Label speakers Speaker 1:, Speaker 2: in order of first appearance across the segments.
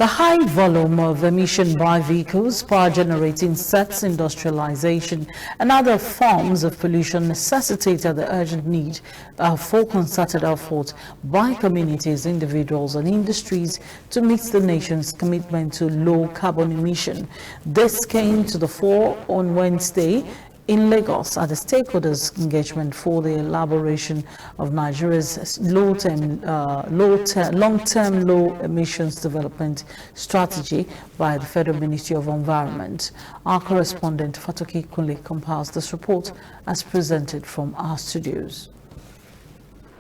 Speaker 1: The high volume of emission by vehicles, power generating sets, industrialization, and other forms of pollution necessitated the urgent need for concerted effort by communities, individuals, and industries to meet the nation's commitment to low carbon emission. This came to the fore on Wednesday in Lagos at the stakeholders' engagement for the elaboration of Nigeria's long-term low emissions development strategy by the Federal Ministry of Environment. Our correspondent Fatoki Kunle compiles this report as presented from our studios.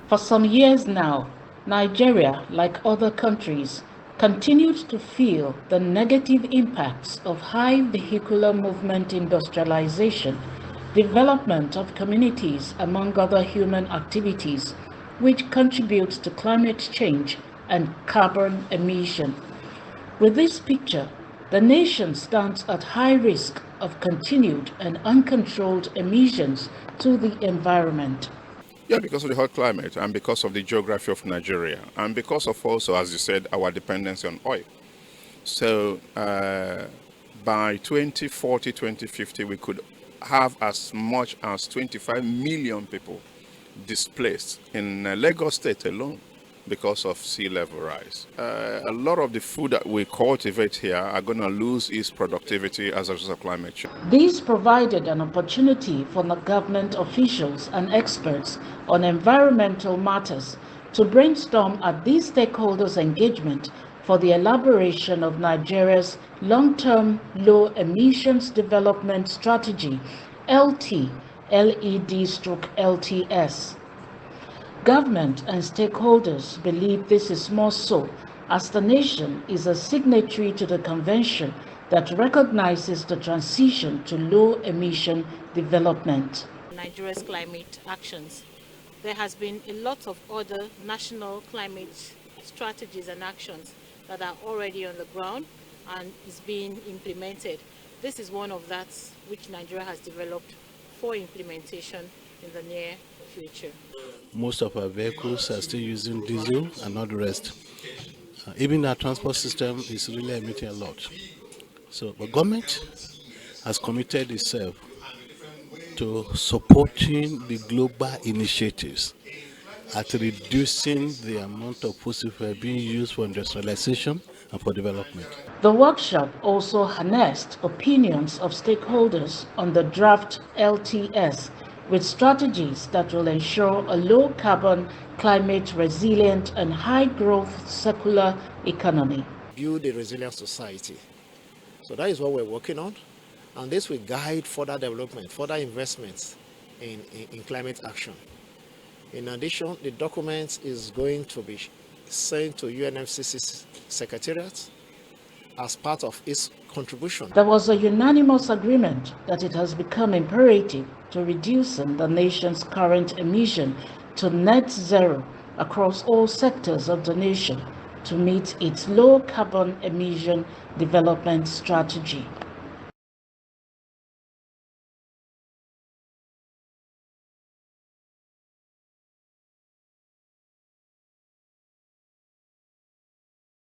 Speaker 2: For some years now, Nigeria, like other countries, continued to feel the negative impacts of high vehicular movement industrialization, development of communities, among other human activities, which contributes to climate change and carbon emission. With this picture, the nation stands at high risk of continued and uncontrolled emissions to the environment.
Speaker 3: Yeah, because of the hot climate and because of the geography of Nigeria and because of also, as you said, our dependency on oil. So by 2040, 2050, we could have as much as 25 million people displaced in Lagos State alone because of sea level rise. A lot of the food that we cultivate here are going to lose its productivity as a result of climate change.
Speaker 2: This provided an opportunity for the government officials and experts on environmental matters to brainstorm at these stakeholders' engagement for the elaboration of Nigeria's long-term low emissions development strategy, LTS. Government and stakeholders believe this is more so as the nation is a signatory to the convention that recognizes the transition to low emission development.
Speaker 4: Nigeria's climate actions. There has been a lot of other national climate strategies and actions that are already on the ground and is being implemented. This is one of that which Nigeria has developed for implementation in the near future.
Speaker 5: Most of our vehicles are still using diesel and not the rest. Even our transport system is really emitting a lot. So the government has committed itself to supporting the global initiatives at reducing the amount of fossil fuel being used for industrialization and for development.
Speaker 2: The workshop also harnessed opinions of stakeholders on the draft LTS with strategies that will ensure a low-carbon, climate-resilient and high-growth circular economy.
Speaker 6: Build a resilient society. So that is what we're working on, and this will guide further development, further investments in climate action. In addition, the document is going to be sent to UNFCCC's Secretariat as part of its contribution.
Speaker 2: There was a unanimous agreement that it has become imperative to reducing the nation's current emission to net zero across all sectors of the nation to meet its low carbon emission development strategy.